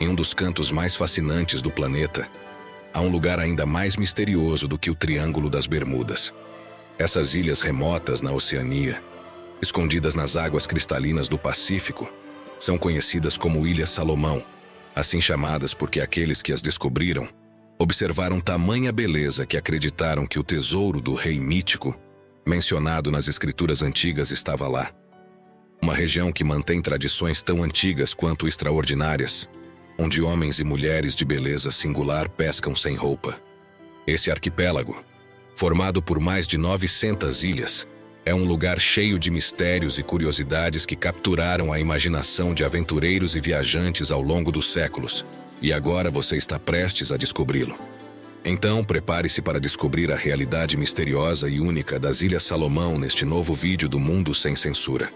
Em um dos cantos mais fascinantes do planeta, há um lugar ainda mais misterioso do que o Triângulo das Bermudas. Essas ilhas remotas na Oceania, escondidas nas águas cristalinas do Pacífico, são conhecidas como Ilhas Salomão, assim chamadas porque aqueles que as descobriram observaram tamanha beleza que acreditaram que o tesouro do rei mítico, mencionado nas escrituras antigas, estava lá. Uma região que mantém tradições tão antigas quanto extraordinárias, onde homens e mulheres de beleza singular pescam sem roupa. Esse arquipélago, formado por mais de 900 ilhas, é um lugar cheio de mistérios e curiosidades que capturaram a imaginação de aventureiros e viajantes ao longo dos séculos, e agora você está prestes a descobri-lo. Então, prepare-se para descobrir a realidade misteriosa e única das Ilhas Salomão neste novo vídeo do Mundo Sem Censura.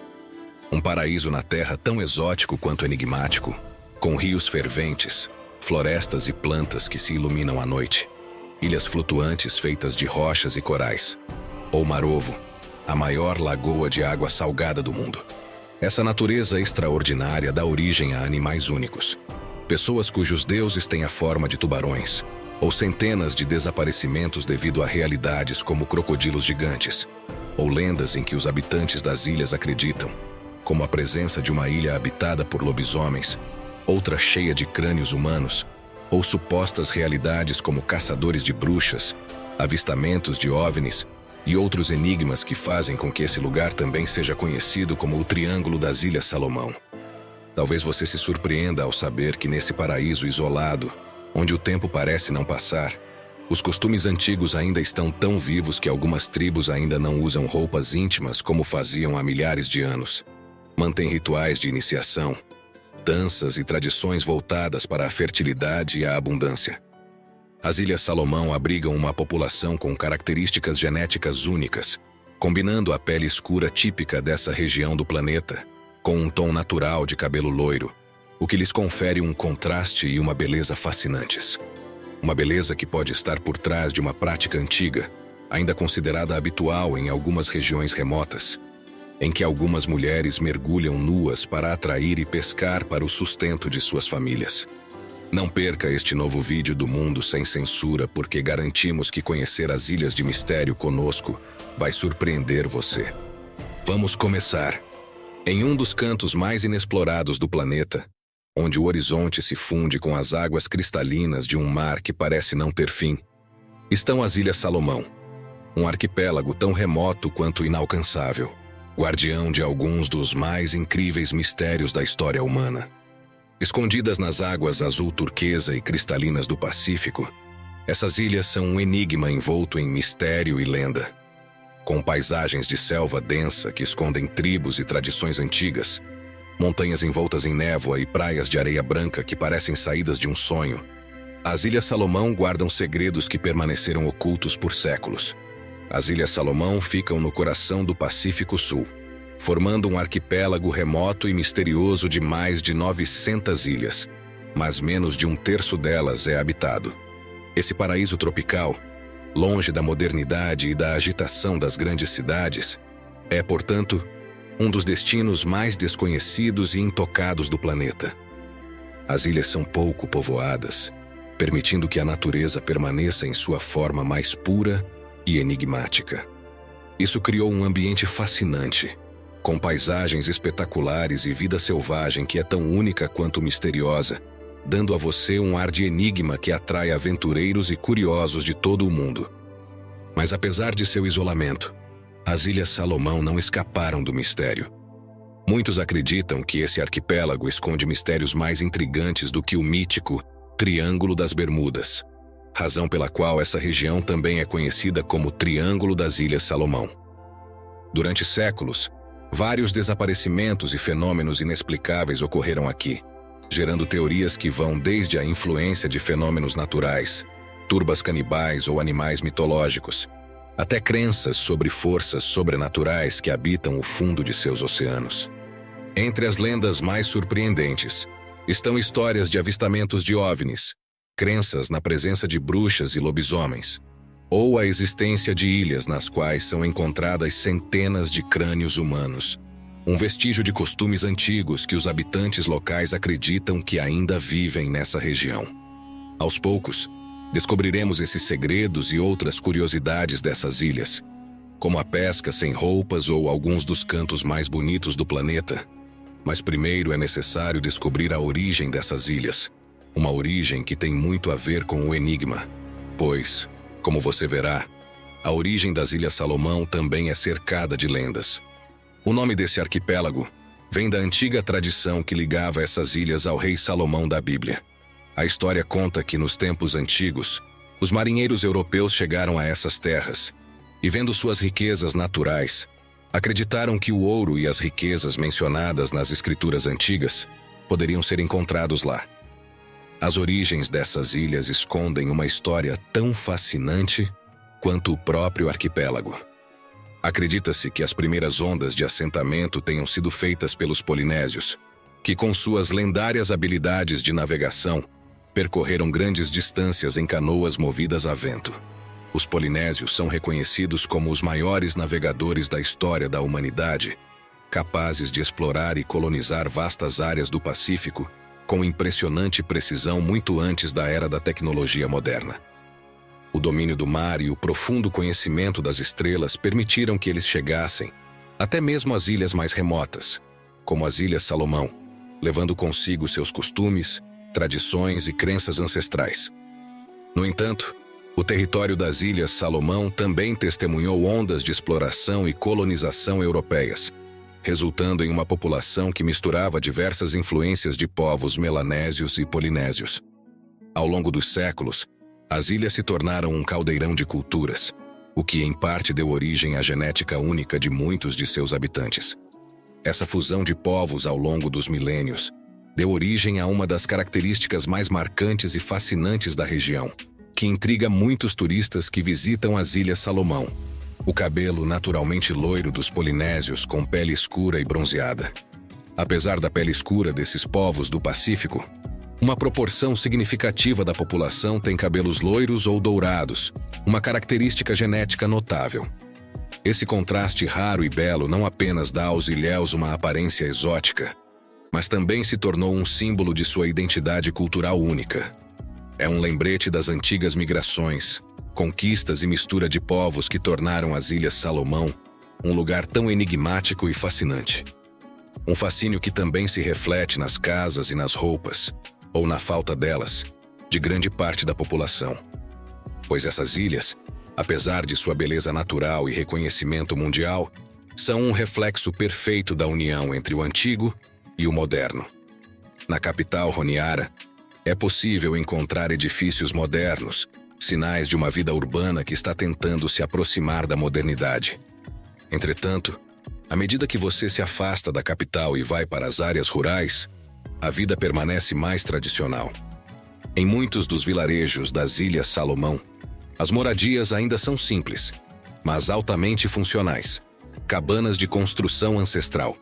Um paraíso na Terra tão exótico quanto enigmático, com rios ferventes, florestas e plantas que se iluminam à noite, ilhas flutuantes feitas de rochas e corais, ou Mar Ovo, a maior lagoa de água salgada do mundo. Essa natureza extraordinária dá origem a animais únicos, pessoas cujos deuses têm a forma de tubarões, ou centenas de desaparecimentos devido a realidades como crocodilos gigantes, ou lendas em que os habitantes das ilhas acreditam, como a presença de uma ilha habitada por lobisomens, outra cheia de crânios humanos, ou supostas realidades como caçadores de bruxas, avistamentos de OVNIs e outros enigmas que fazem com que esse lugar também seja conhecido como o Triângulo das Ilhas Salomão. Talvez você se surpreenda ao saber que nesse paraíso isolado, onde o tempo parece não passar, os costumes antigos ainda estão tão vivos que algumas tribos ainda não usam roupas íntimas como faziam há milhares de anos. Mantêm rituais de iniciação, danças e tradições voltadas para a fertilidade e a abundância. As Ilhas Salomão abrigam uma população com características genéticas únicas, combinando a pele escura típica dessa região do planeta com um tom natural de cabelo loiro, o que lhes confere um contraste e uma beleza fascinantes. Uma beleza que pode estar por trás de uma prática antiga, ainda considerada habitual em algumas regiões remotas, em que algumas mulheres mergulham nuas para atrair e pescar para o sustento de suas famílias. Não perca este novo vídeo do Mundo Sem Censura, porque garantimos que conhecer as Ilhas de Mistério conosco vai surpreender você. Vamos começar. Em um dos cantos mais inexplorados do planeta, onde o horizonte se funde com as águas cristalinas de um mar que parece não ter fim, estão as Ilhas Salomão, um arquipélago tão remoto quanto inalcançável, guardião de alguns dos mais incríveis mistérios da história humana. Escondidas nas águas azul turquesa e cristalinas do Pacífico, essas ilhas são um enigma envolto em mistério e lenda. Com paisagens de selva densa que escondem tribos e tradições antigas, montanhas envoltas em névoa e praias de areia branca que parecem saídas de um sonho, as Ilhas Salomão guardam segredos que permaneceram ocultos por séculos. As Ilhas Salomão ficam no coração do Pacífico Sul, formando um arquipélago remoto e misterioso de mais de 900 ilhas, mas menos de um terço delas é habitado. Esse paraíso tropical, longe da modernidade e da agitação das grandes cidades, é, portanto, um dos destinos mais desconhecidos e intocados do planeta. As ilhas são pouco povoadas, permitindo que a natureza permaneça em sua forma mais pura e enigmática. Isso criou um ambiente fascinante, com paisagens espetaculares e vida selvagem que é tão única quanto misteriosa, dando a você um ar de enigma que atrai aventureiros e curiosos de todo o mundo. Mas apesar de seu isolamento, as Ilhas Salomão não escaparam do mistério. Muitos acreditam que esse arquipélago esconde mistérios mais intrigantes do que o mítico Triângulo das Bermudas, razão pela qual essa região também é conhecida como Triângulo das Ilhas Salomão. Durante séculos, vários desaparecimentos e fenômenos inexplicáveis ocorreram aqui, gerando teorias que vão desde a influência de fenômenos naturais, turbas canibais ou animais mitológicos, até crenças sobre forças sobrenaturais que habitam o fundo de seus oceanos. Entre as lendas mais surpreendentes estão histórias de avistamentos de OVNIs, crenças na presença de bruxas e lobisomens, ou a existência de ilhas nas quais são encontradas centenas de crânios humanos, um vestígio de costumes antigos que os habitantes locais acreditam que ainda vivem nessa região. Aos poucos, descobriremos esses segredos e outras curiosidades dessas ilhas, como a pesca sem roupas ou alguns dos cantos mais bonitos do planeta. Mas primeiro é necessário descobrir a origem dessas ilhas, uma origem que tem muito a ver com o enigma, pois, como você verá, a origem das Ilhas Salomão também é cercada de lendas. O nome desse arquipélago vem da antiga tradição que ligava essas ilhas ao rei Salomão da Bíblia. A história conta que nos tempos antigos, os marinheiros europeus chegaram a essas terras e, vendo suas riquezas naturais, acreditaram que o ouro e as riquezas mencionadas nas escrituras antigas poderiam ser encontrados lá. As origens dessas ilhas escondem uma história tão fascinante quanto o próprio arquipélago. Acredita-se que as primeiras ondas de assentamento tenham sido feitas pelos polinésios, que com suas lendárias habilidades de navegação, percorreram grandes distâncias em canoas movidas a vento. Os polinésios são reconhecidos como os maiores navegadores da história da humanidade, capazes de explorar e colonizar vastas áreas do Pacífico com impressionante precisão muito antes da era da tecnologia moderna. O domínio do mar e o profundo conhecimento das estrelas permitiram que eles chegassem até mesmo às ilhas mais remotas, como as Ilhas Salomão, levando consigo seus costumes, tradições e crenças ancestrais. No entanto, o território das Ilhas Salomão também testemunhou ondas de exploração e colonização europeias, resultando em uma população que misturava diversas influências de povos melanésios e polinésios. Ao longo dos séculos, as ilhas se tornaram um caldeirão de culturas, o que em parte deu origem à genética única de muitos de seus habitantes. Essa fusão de povos ao longo dos milênios deu origem a uma das características mais marcantes e fascinantes da região, que intriga muitos turistas que visitam as Ilhas Salomão: o cabelo naturalmente loiro dos polinésios com pele escura e bronzeada. Apesar da pele escura desses povos do Pacífico, uma proporção significativa da população tem cabelos loiros ou dourados, uma característica genética notável. Esse contraste raro e belo não apenas dá aos ilhéus uma aparência exótica, mas também se tornou um símbolo de sua identidade cultural única. É um lembrete das antigas migrações, conquistas e mistura de povos que tornaram as Ilhas Salomão um lugar tão enigmático e fascinante. Um fascínio que também se reflete nas casas e nas roupas, ou na falta delas, de grande parte da população. Pois essas ilhas, apesar de sua beleza natural e reconhecimento mundial, são um reflexo perfeito da união entre o antigo e o moderno. Na capital Honiara, é possível encontrar edifícios modernos, sinais de uma vida urbana que está tentando se aproximar da modernidade. Entretanto, à medida que você se afasta da capital e vai para as áreas rurais, a vida permanece mais tradicional. Em muitos dos vilarejos das Ilhas Salomão, as moradias ainda são simples, mas altamente funcionais, cabanas de construção ancestral.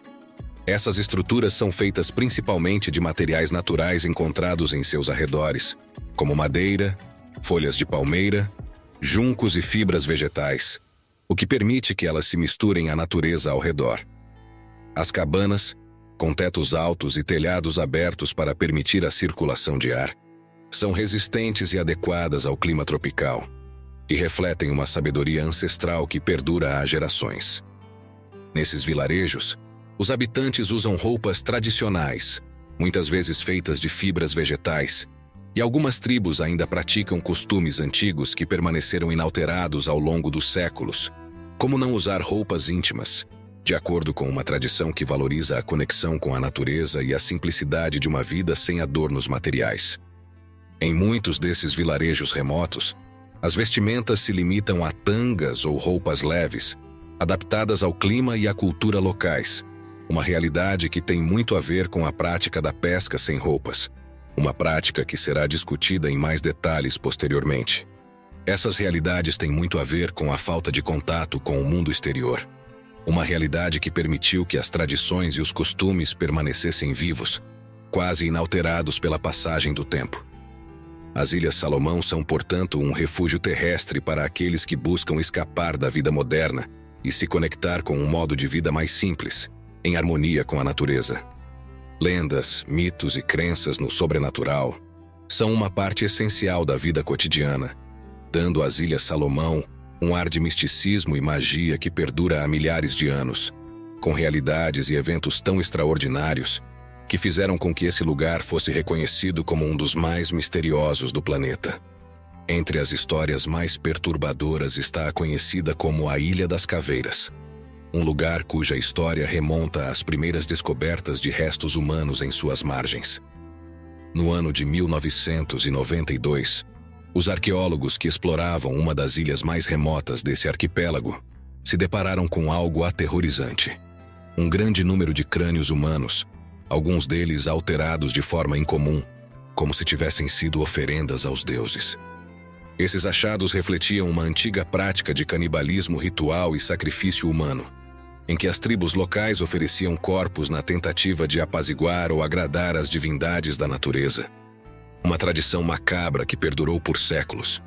Essas estruturas são feitas principalmente de materiais naturais encontrados em seus arredores, como madeira, folhas de palmeira, juncos e fibras vegetais, o que permite que elas se misturem à natureza ao redor. As cabanas, com tetos altos e telhados abertos para permitir a circulação de ar, são resistentes e adequadas ao clima tropical e refletem uma sabedoria ancestral que perdura há gerações. Nesses vilarejos, os habitantes usam roupas tradicionais, muitas vezes feitas de fibras vegetais, e algumas tribos ainda praticam costumes antigos que permaneceram inalterados ao longo dos séculos, como não usar roupas íntimas, de acordo com uma tradição que valoriza a conexão com a natureza e a simplicidade de uma vida sem adornos materiais. Em muitos desses vilarejos remotos, as vestimentas se limitam a tangas ou roupas leves, adaptadas ao clima e à cultura locais, uma realidade que tem muito a ver com a prática da pesca sem roupas, uma prática que será discutida em mais detalhes posteriormente. Essas realidades têm muito a ver com a falta de contato com o mundo exterior, uma realidade que permitiu que as tradições e os costumes permanecessem vivos, quase inalterados pela passagem do tempo. As Ilhas Salomão são, portanto, um refúgio terrestre para aqueles que buscam escapar da vida moderna e se conectar com um modo de vida mais simples, em harmonia com a natureza. Lendas, mitos e crenças no sobrenatural são uma parte essencial da vida cotidiana, dando às Ilhas Salomão um ar de misticismo e magia que perdura há milhares de anos, com realidades e eventos tão extraordinários que fizeram com que esse lugar fosse reconhecido como um dos mais misteriosos do planeta. Entre as histórias mais perturbadoras está a conhecida como a Ilha das Caveiras, um lugar cuja história remonta às primeiras descobertas de restos humanos em suas margens. No ano de 1992, os arqueólogos que exploravam uma das ilhas mais remotas desse arquipélago se depararam com algo aterrorizante. Um grande número de crânios humanos, alguns deles alterados de forma incomum, como se tivessem sido oferendas aos deuses. Esses achados refletiam uma antiga prática de canibalismo ritual e sacrifício humano, em que as tribos locais ofereciam corpos na tentativa de apaziguar ou agradar as divindades da natureza. Uma tradição macabra que perdurou por séculos.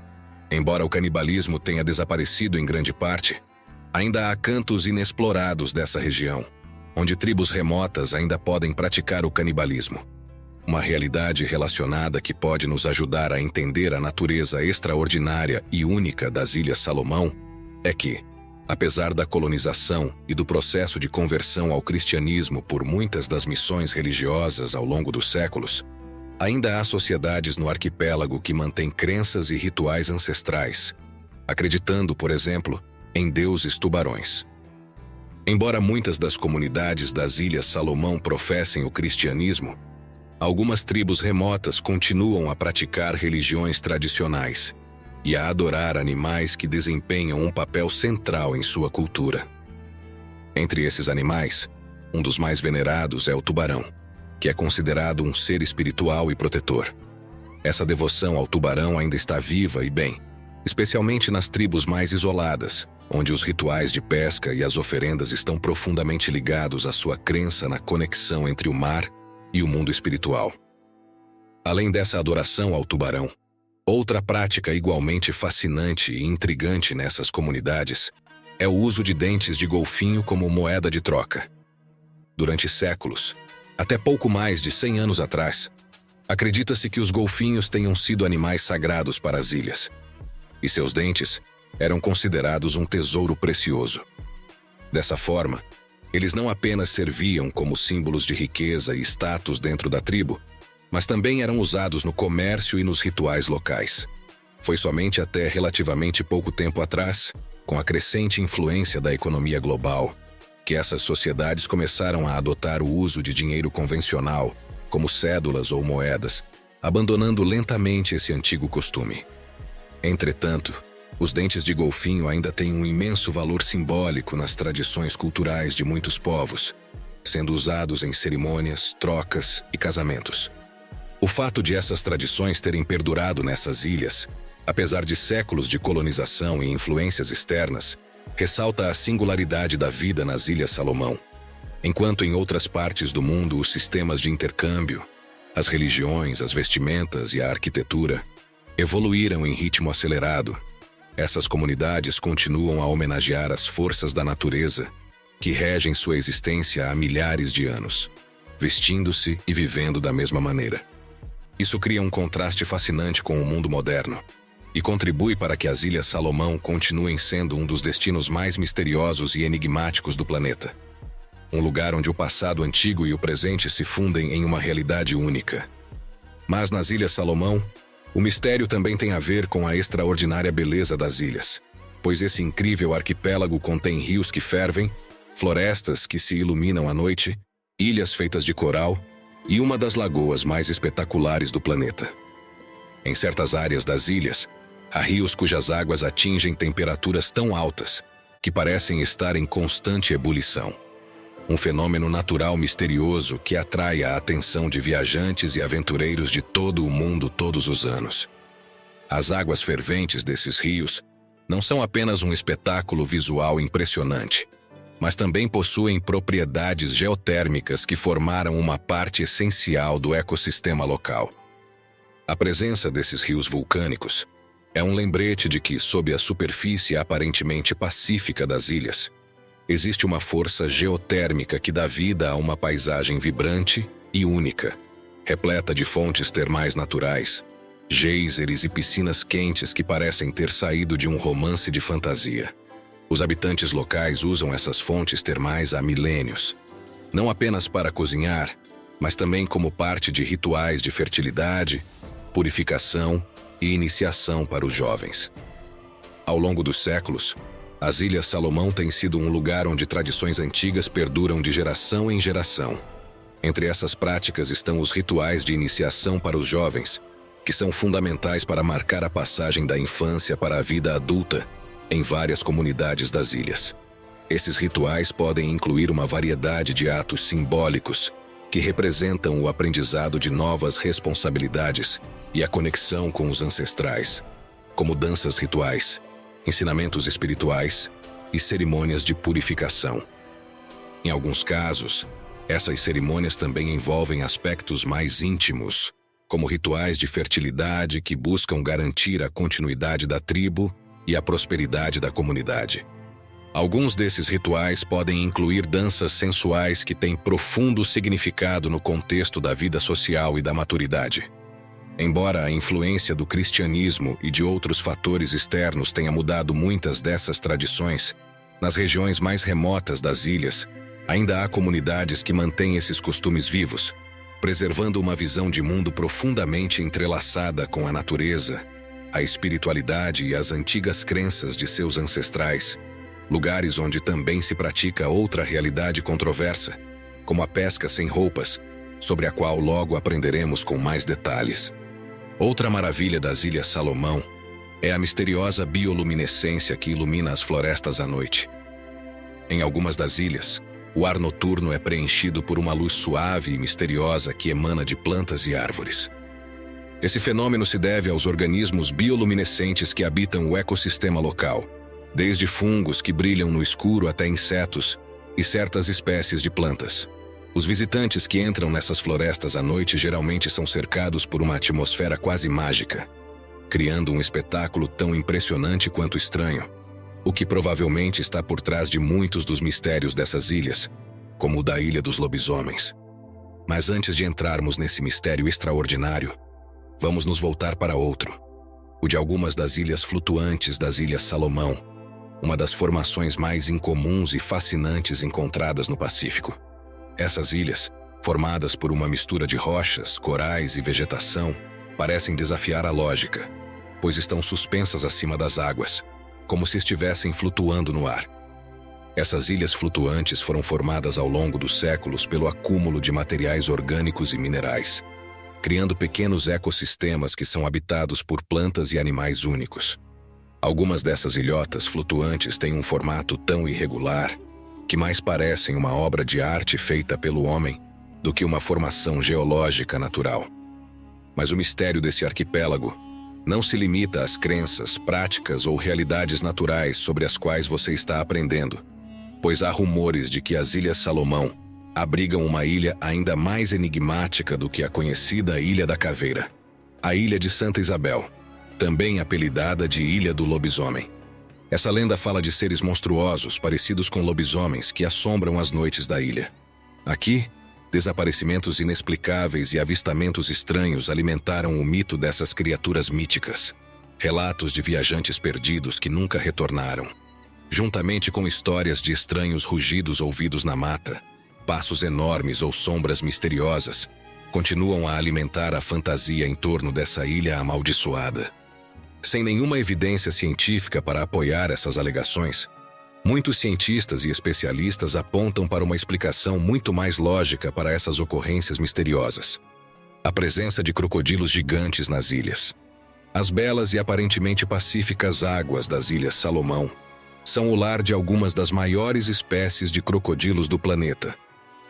Embora o canibalismo tenha desaparecido em grande parte, ainda há cantos inexplorados dessa região, onde tribos remotas ainda podem praticar o canibalismo. Uma realidade relacionada que pode nos ajudar a entender a natureza extraordinária e única das Ilhas Salomão é que, apesar da colonização e do processo de conversão ao cristianismo por muitas das missões religiosas ao longo dos séculos, ainda há sociedades no arquipélago que mantêm crenças e rituais ancestrais, acreditando, por exemplo, em deuses tubarões. Embora muitas das comunidades das Ilhas Salomão professem o cristianismo, algumas tribos remotas continuam a praticar religiões tradicionais e a adorar animais que desempenham um papel central em sua cultura. Entre esses animais, um dos mais venerados é o tubarão, que é considerado um ser espiritual e protetor. Essa devoção ao tubarão ainda está viva e bem, especialmente nas tribos mais isoladas, onde os rituais de pesca e as oferendas estão profundamente ligados à sua crença na conexão entre o mar e o mundo espiritual. Além dessa adoração ao tubarão, outra prática igualmente fascinante e intrigante nessas comunidades é o uso de dentes de golfinho como moeda de troca. Durante séculos, até pouco mais de 100 anos atrás, acredita-se que os golfinhos tenham sido animais sagrados para as ilhas, e seus dentes eram considerados um tesouro precioso. Dessa forma, eles não apenas serviam como símbolos de riqueza e status dentro da tribo, mas também eram usados no comércio e nos rituais locais. Foi somente até relativamente pouco tempo atrás, com a crescente influência da economia global, que essas sociedades começaram a adotar o uso de dinheiro convencional, como cédulas ou moedas, abandonando lentamente esse antigo costume. Entretanto, os dentes de golfinho ainda têm um imenso valor simbólico nas tradições culturais de muitos povos, sendo usados em cerimônias, trocas e casamentos. O fato de essas tradições terem perdurado nessas ilhas, apesar de séculos de colonização e influências externas, ressalta a singularidade da vida nas Ilhas Salomão. Enquanto em outras partes do mundo os sistemas de intercâmbio, as religiões, as vestimentas e a arquitetura evoluíram em ritmo acelerado, essas comunidades continuam a homenagear as forças da natureza que regem sua existência há milhares de anos, vestindo-se e vivendo da mesma maneira. Isso cria um contraste fascinante com o mundo moderno e contribui para que as Ilhas Salomão continuem sendo um dos destinos mais misteriosos e enigmáticos do planeta. Um lugar onde o passado antigo e o presente se fundem em uma realidade única. Mas nas Ilhas Salomão, o mistério também tem a ver com a extraordinária beleza das ilhas, pois esse incrível arquipélago contém rios que fervem, florestas que se iluminam à noite, ilhas feitas de coral e uma das lagoas mais espetaculares do planeta. Em certas áreas das ilhas, há rios cujas águas atingem temperaturas tão altas que parecem estar em constante ebulição. Um fenômeno natural misterioso que atrai a atenção de viajantes e aventureiros de todo o mundo todos os anos. As águas ferventes desses rios não são apenas um espetáculo visual impressionante, mas também possuem propriedades geotérmicas que formaram uma parte essencial do ecossistema local. A presença desses rios vulcânicos é um lembrete de que, sob a superfície aparentemente pacífica das ilhas, existe uma força geotérmica que dá vida a uma paisagem vibrante e única, repleta de fontes termais naturais, geysers e piscinas quentes que parecem ter saído de um romance de fantasia. Os habitantes locais usam essas fontes termais há milênios, não apenas para cozinhar, mas também como parte de rituais de fertilidade, purificação e iniciação para os jovens. Ao longo dos séculos, as Ilhas Salomão têm sido um lugar onde tradições antigas perduram de geração em geração. Entre essas práticas estão os rituais de iniciação para os jovens, que são fundamentais para marcar a passagem da infância para a vida adulta em várias comunidades das ilhas. Esses rituais podem incluir uma variedade de atos simbólicos que representam o aprendizado de novas responsabilidades e a conexão com os ancestrais, como danças rituais, ensinamentos espirituais e cerimônias de purificação. Em alguns casos, essas cerimônias também envolvem aspectos mais íntimos, como rituais de fertilidade que buscam garantir a continuidade da tribo e a prosperidade da comunidade. Alguns desses rituais podem incluir danças sensuais que têm profundo significado no contexto da vida social e da maturidade. Embora a influência do cristianismo e de outros fatores externos tenha mudado muitas dessas tradições, nas regiões mais remotas das ilhas, ainda há comunidades que mantêm esses costumes vivos, preservando uma visão de mundo profundamente entrelaçada com a natureza, a espiritualidade e as antigas crenças de seus ancestrais, lugares onde também se pratica outra realidade controversa, como a pesca sem roupas, sobre a qual logo aprenderemos com mais detalhes. Outra maravilha das Ilhas Salomão é a misteriosa bioluminescência que ilumina as florestas à noite. Em algumas das ilhas, o ar noturno é preenchido por uma luz suave e misteriosa que emana de plantas e árvores. Esse fenômeno se deve aos organismos bioluminescentes que habitam o ecossistema local, desde fungos que brilham no escuro até insetos e certas espécies de plantas. Os visitantes que entram nessas florestas à noite geralmente são cercados por uma atmosfera quase mágica, criando um espetáculo tão impressionante quanto estranho, o que provavelmente está por trás de muitos dos mistérios dessas ilhas, como o da Ilha dos Lobisomens. Mas antes de entrarmos nesse mistério extraordinário, vamos nos voltar para outro, o de algumas das ilhas flutuantes das Ilhas Salomão, uma das formações mais incomuns e fascinantes encontradas no Pacífico. Essas ilhas, formadas por uma mistura de rochas, corais e vegetação, parecem desafiar a lógica, pois estão suspensas acima das águas, como se estivessem flutuando no ar. Essas ilhas flutuantes foram formadas ao longo dos séculos pelo acúmulo de materiais orgânicos e minerais, criando pequenos ecossistemas que são habitados por plantas e animais únicos. Algumas dessas ilhotas flutuantes têm um formato tão irregular que mais parecem uma obra de arte feita pelo homem do que uma formação geológica natural. Mas o mistério desse arquipélago não se limita às crenças, práticas ou realidades naturais sobre as quais você está aprendendo, pois há rumores de que as Ilhas Salomão abrigam uma ilha ainda mais enigmática do que a conhecida Ilha da Caveira, a Ilha de Santa Isabel, também apelidada de Ilha do Lobisomem. Essa lenda fala de seres monstruosos parecidos com lobisomens que assombram as noites da ilha. Aqui, desaparecimentos inexplicáveis e avistamentos estranhos alimentaram o mito dessas criaturas míticas. Relatos de viajantes perdidos que nunca retornaram, juntamente com histórias de estranhos rugidos ouvidos na mata, passos enormes ou sombras misteriosas, continuam a alimentar a fantasia em torno dessa ilha amaldiçoada. Sem nenhuma evidência científica para apoiar essas alegações, muitos cientistas e especialistas apontam para uma explicação muito mais lógica para essas ocorrências misteriosas: a presença de crocodilos gigantes nas ilhas. As belas e aparentemente pacíficas águas das Ilhas Salomão são o lar de algumas das maiores espécies de crocodilos do planeta,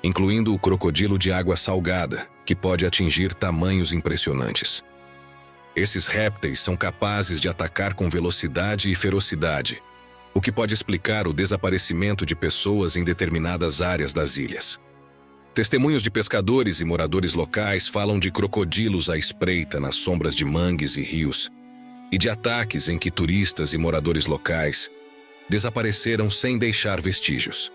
incluindo o crocodilo de água salgada, que pode atingir tamanhos impressionantes. Esses répteis são capazes de atacar com velocidade e ferocidade, o que pode explicar o desaparecimento de pessoas em determinadas áreas das ilhas. Testemunhos de pescadores e moradores locais falam de crocodilos à espreita nas sombras de mangues e rios, e de ataques em que turistas e moradores locais desapareceram sem deixar vestígios.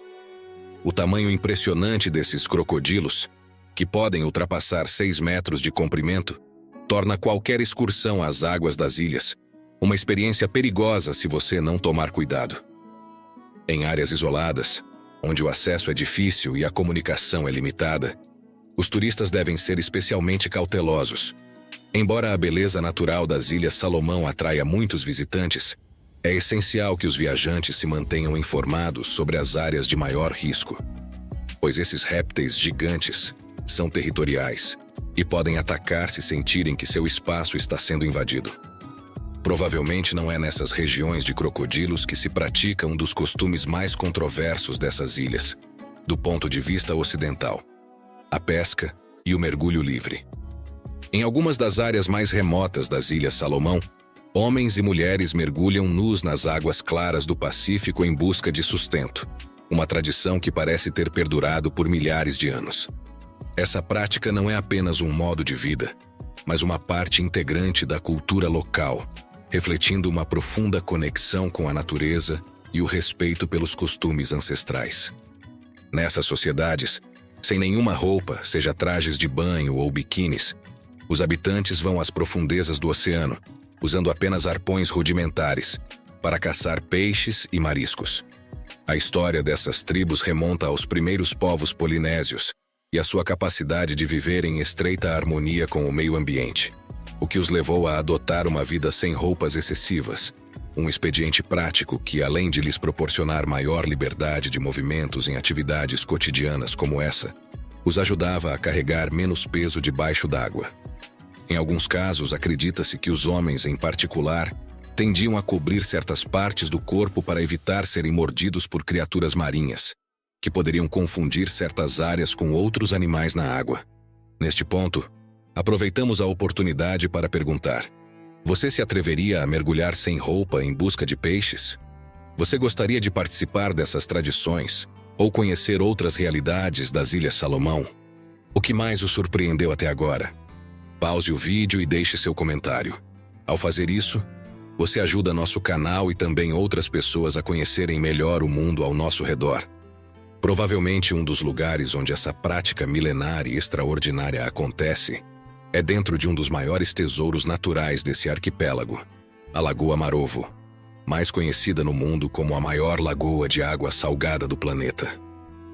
O tamanho impressionante desses crocodilos, que podem ultrapassar 6 metros de comprimento, torna qualquer excursão às águas das ilhas uma experiência perigosa se você não tomar cuidado. Em áreas isoladas, onde o acesso é difícil e a comunicação é limitada, os turistas devem ser especialmente cautelosos. Embora a beleza natural das Ilhas Salomão atraia muitos visitantes, é essencial que os viajantes se mantenham informados sobre as áreas de maior risco, pois esses répteis gigantes são territoriais e podem atacar se sentirem que seu espaço está sendo invadido. Provavelmente não é nessas regiões de crocodilos que se pratica um dos costumes mais controversos dessas ilhas, do ponto de vista ocidental: a pesca e o mergulho livre. Em algumas das áreas mais remotas das Ilhas Salomão, homens e mulheres mergulham nus nas águas claras do Pacífico em busca de sustento, uma tradição que parece ter perdurado por milhares de anos. Essa prática não é apenas um modo de vida, mas uma parte integrante da cultura local, refletindo uma profunda conexão com a natureza e o respeito pelos costumes ancestrais. Nessas sociedades, sem nenhuma roupa, seja trajes de banho ou biquínis, os habitantes vão às profundezas do oceano, usando apenas arpões rudimentares, para caçar peixes e mariscos. A história dessas tribos remonta aos primeiros povos polinésios e a sua capacidade de viver em estreita harmonia com o meio ambiente, o que os levou a adotar uma vida sem roupas excessivas, um expediente prático que, além de lhes proporcionar maior liberdade de movimentos em atividades cotidianas como essa, os ajudava a carregar menos peso debaixo d'água. Em alguns casos, acredita-se que os homens, em particular, tendiam a cobrir certas partes do corpo para evitar serem mordidos por criaturas marinhas, que poderiam confundir certas áreas com outros animais na água. Neste ponto, aproveitamos a oportunidade para perguntar: você se atreveria a mergulhar sem roupa em busca de peixes? Você gostaria de participar dessas tradições ou conhecer outras realidades das Ilhas Salomão? O que mais o surpreendeu até agora? Pause o vídeo e deixe seu comentário. Ao fazer isso, você ajuda nosso canal e também outras pessoas a conhecerem melhor o mundo ao nosso redor. Provavelmente um dos lugares onde essa prática milenar e extraordinária acontece é dentro de um dos maiores tesouros naturais desse arquipélago, a Lagoa Marovo, mais conhecida no mundo como a maior lagoa de água salgada do planeta.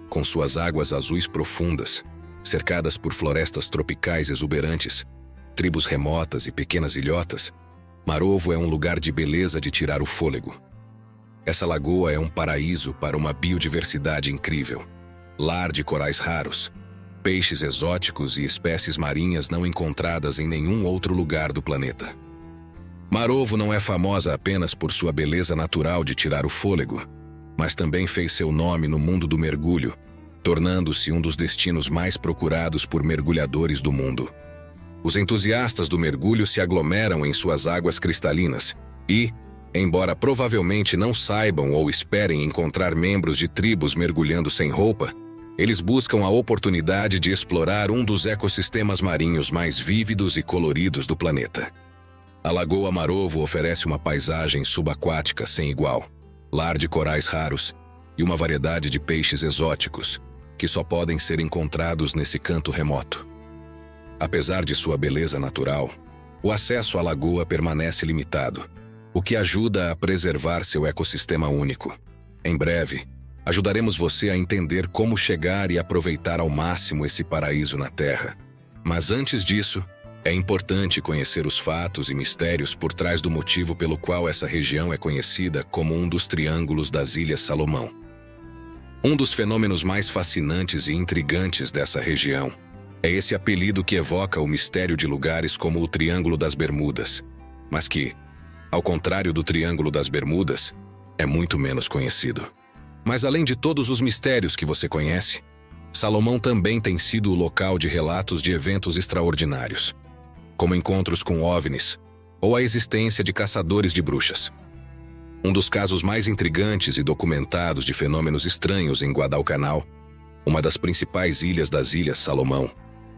Com suas águas azuis profundas, cercadas por florestas tropicais exuberantes, tribos remotas e pequenas ilhotas, Marovo é um lugar de beleza de tirar o fôlego. Essa lagoa é um paraíso para uma biodiversidade incrível, lar de corais raros, peixes exóticos e espécies marinhas não encontradas em nenhum outro lugar do planeta. Marovo não é famosa apenas por sua beleza natural de tirar o fôlego, mas também fez seu nome no mundo do mergulho, tornando-se um dos destinos mais procurados por mergulhadores do mundo. Os entusiastas do mergulho se aglomeram em suas águas cristalinas e, embora provavelmente não saibam ou esperem encontrar membros de tribos mergulhando sem roupa, eles buscam a oportunidade de explorar um dos ecossistemas marinhos mais vívidos e coloridos do planeta. A Lagoa Marovo oferece uma paisagem subaquática sem igual, lar de corais raros e uma variedade de peixes exóticos que só podem ser encontrados nesse canto remoto. Apesar de sua beleza natural, o acesso à lagoa permanece limitado, o que ajuda a preservar seu ecossistema único. Em breve, ajudaremos você a entender como chegar e aproveitar ao máximo esse paraíso na Terra. Mas antes disso, é importante conhecer os fatos e mistérios por trás do motivo pelo qual essa região é conhecida como um dos triângulos das Ilhas Salomão. Um dos fenômenos mais fascinantes e intrigantes dessa região é esse apelido que evoca o mistério de lugares como o Triângulo das Bermudas, mas que, ao contrário do Triângulo das Bermudas, é muito menos conhecido. Mas além de todos os mistérios que você conhece, Salomão também tem sido o local de relatos de eventos extraordinários, como encontros com OVNIs ou a existência de caçadores de bruxas. Um dos casos mais intrigantes e documentados de fenômenos estranhos em Guadalcanal, uma das principais ilhas das Ilhas Salomão,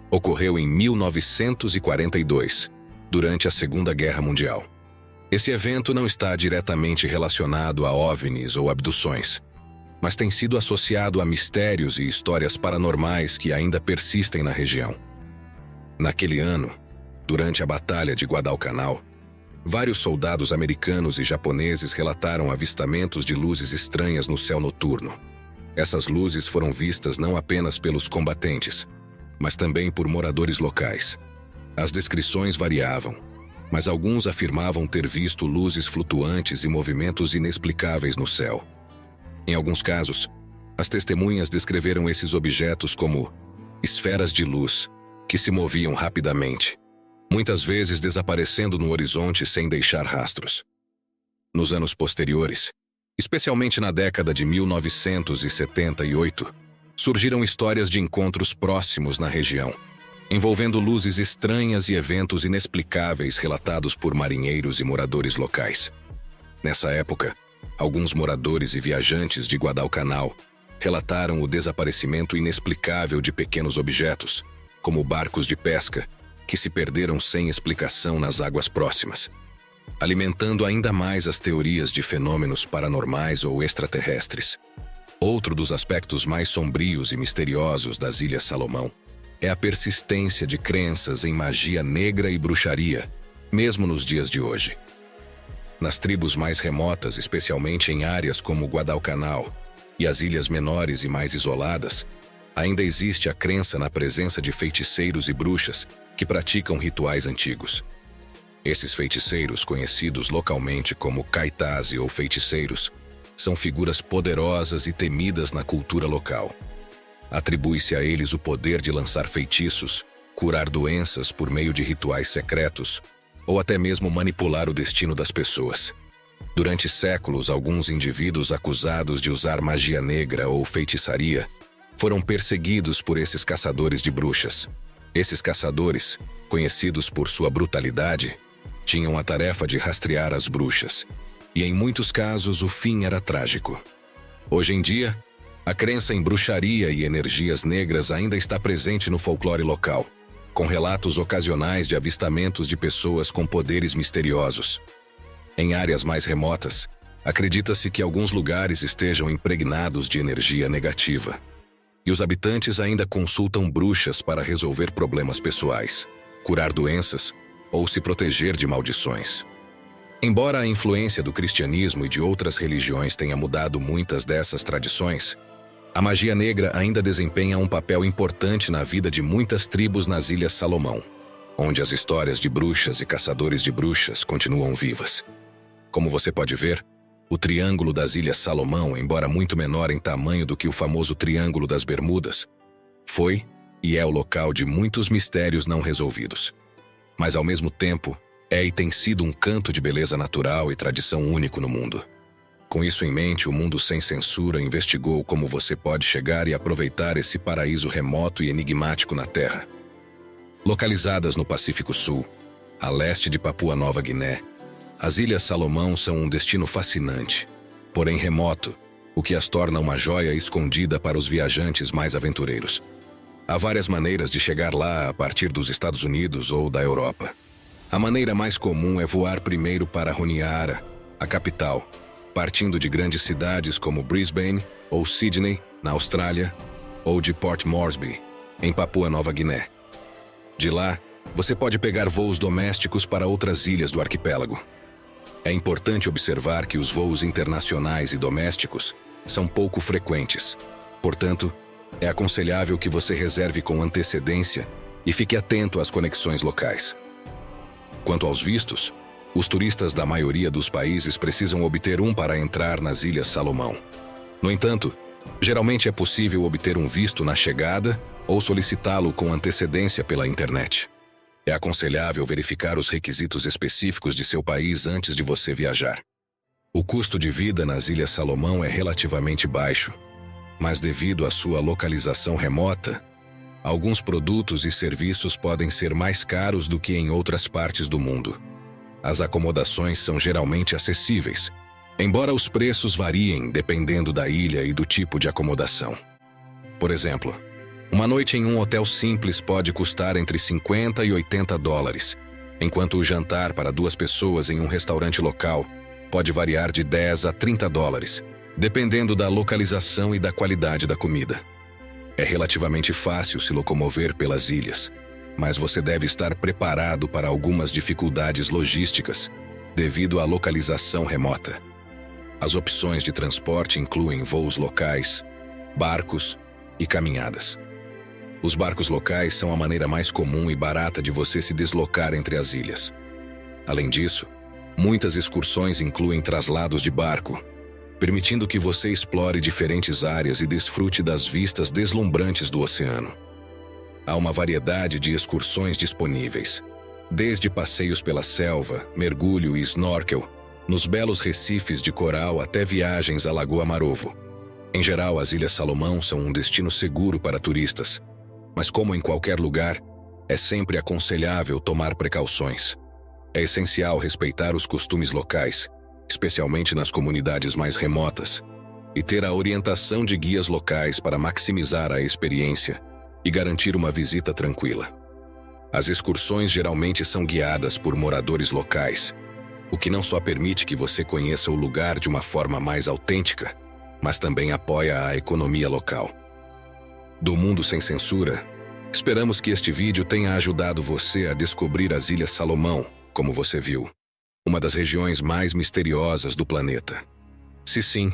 ocorreu em 1942, durante a Segunda Guerra Mundial. Esse evento não está diretamente relacionado a OVNIs ou abduções, mas tem sido associado a mistérios e histórias paranormais que ainda persistem na região. Naquele ano, durante a Batalha de Guadalcanal, vários soldados americanos e japoneses relataram avistamentos de luzes estranhas no céu noturno. Essas luzes foram vistas não apenas pelos combatentes, mas também por moradores locais. As descrições variavam, mas alguns afirmavam ter visto luzes flutuantes e movimentos inexplicáveis no céu. Em alguns casos, as testemunhas descreveram esses objetos como esferas de luz que se moviam rapidamente, muitas vezes desaparecendo no horizonte sem deixar rastros. Nos anos posteriores, especialmente na década de 1978, surgiram histórias de encontros próximos na região, envolvendo luzes estranhas e eventos inexplicáveis relatados por marinheiros e moradores locais. Nessa época, alguns moradores e viajantes de Guadalcanal relataram o desaparecimento inexplicável de pequenos objetos, como barcos de pesca, que se perderam sem explicação nas águas próximas, alimentando ainda mais as teorias de fenômenos paranormais ou extraterrestres. Outro dos aspectos mais sombrios e misteriosos das Ilhas Salomão é a persistência de crenças em magia negra e bruxaria, mesmo nos dias de hoje. Nas tribos mais remotas, especialmente em áreas como Guadalcanal e as ilhas menores e mais isoladas, ainda existe a crença na presença de feiticeiros e bruxas que praticam rituais antigos. Esses feiticeiros, conhecidos localmente como caitaze ou feiticeiros, são figuras poderosas e temidas na cultura local. Atribui-se a eles o poder de lançar feitiços, curar doenças por meio de rituais secretos, ou até mesmo manipular o destino das pessoas. Durante séculos, alguns indivíduos acusados de usar magia negra ou feitiçaria foram perseguidos por esses caçadores de bruxas. Esses caçadores, conhecidos por sua brutalidade, tinham a tarefa de rastrear as bruxas, e em muitos casos o fim era trágico. Hoje em dia, a crença em bruxaria e energias negras ainda está presente no folclore local, com relatos ocasionais de avistamentos de pessoas com poderes misteriosos. Em áreas mais remotas, acredita-se que alguns lugares estejam impregnados de energia negativa, e os habitantes ainda consultam bruxas para resolver problemas pessoais, curar doenças ou se proteger de maldições. Embora a influência do cristianismo e de outras religiões tenha mudado muitas dessas tradições, a magia negra ainda desempenha um papel importante na vida de muitas tribos nas Ilhas Salomão, onde as histórias de bruxas e caçadores de bruxas continuam vivas. Como você pode ver, o Triângulo das Ilhas Salomão, embora muito menor em tamanho do que o famoso Triângulo das Bermudas, foi e é o local de muitos mistérios não resolvidos. Mas ao mesmo tempo, é e tem sido um canto de beleza natural e tradição único no mundo. Com isso em mente, o Mundo Sem Censura investigou como você pode chegar e aproveitar esse paraíso remoto e enigmático na Terra. Localizadas no Pacífico Sul, a leste de Papua Nova Guiné, as Ilhas Salomão são um destino fascinante, porém remoto, o que as torna uma joia escondida para os viajantes mais aventureiros. Há várias maneiras de chegar lá a partir dos Estados Unidos ou da Europa. A maneira mais comum é voar primeiro para Honiara, a capital, partindo de grandes cidades como Brisbane ou Sydney, na Austrália, ou de Port Moresby, em Papua Nova Guiné. De lá, você pode pegar voos domésticos para outras ilhas do arquipélago. É importante observar que os voos internacionais e domésticos são pouco frequentes. Portanto, é aconselhável que você reserve com antecedência e fique atento às conexões locais. Quanto aos vistos, os turistas da maioria dos países precisam obter um para entrar nas Ilhas Salomão. No entanto, geralmente é possível obter um visto na chegada ou solicitá-lo com antecedência pela internet. É aconselhável verificar os requisitos específicos de seu país antes de você viajar. O custo de vida nas Ilhas Salomão é relativamente baixo, mas devido à sua localização remota, alguns produtos e serviços podem ser mais caros do que em outras partes do mundo. As acomodações são geralmente acessíveis, embora os preços variem dependendo da ilha e do tipo de acomodação. Por exemplo, uma noite em um hotel simples pode custar entre $50 e $80, enquanto o jantar para 2 pessoas em um restaurante local pode variar de 10 a 30 dólares, dependendo da localização e da qualidade da comida. É relativamente fácil se locomover pelas ilhas, mas você deve estar preparado para algumas dificuldades logísticas devido à localização remota. As opções de transporte incluem voos locais, barcos e caminhadas. Os barcos locais são a maneira mais comum e barata de você se deslocar entre as ilhas. Além disso, muitas excursões incluem traslados de barco, permitindo que você explore diferentes áreas e desfrute das vistas deslumbrantes do oceano. Há uma variedade de excursões disponíveis, desde passeios pela selva, mergulho e snorkel, nos belos recifes de coral até viagens à Lagoa Marovo. Em geral, as Ilhas Salomão são um destino seguro para turistas, mas como em qualquer lugar, é sempre aconselhável tomar precauções. É essencial respeitar os costumes locais, especialmente nas comunidades mais remotas, e ter a orientação de guias locais para maximizar a experiência e garantir uma visita tranquila. As excursões geralmente são guiadas por moradores locais, o que não só permite que você conheça o lugar de uma forma mais autêntica, mas também apoia a economia local. Do Mundo Sem Censura, esperamos que este vídeo tenha ajudado você a descobrir as Ilhas Salomão, como você viu, uma das regiões mais misteriosas do planeta. Se sim,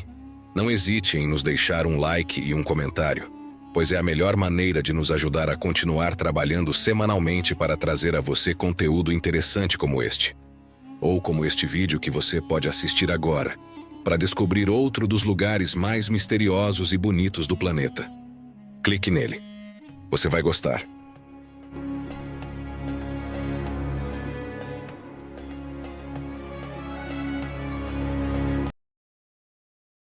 não hesite em nos deixar um like e um comentário, pois é a melhor maneira de nos ajudar a continuar trabalhando semanalmente para trazer a você conteúdo interessante como este. Ou como este vídeo que você pode assistir agora, para descobrir outro dos lugares mais misteriosos e bonitos do planeta. Clique nele. Você vai gostar.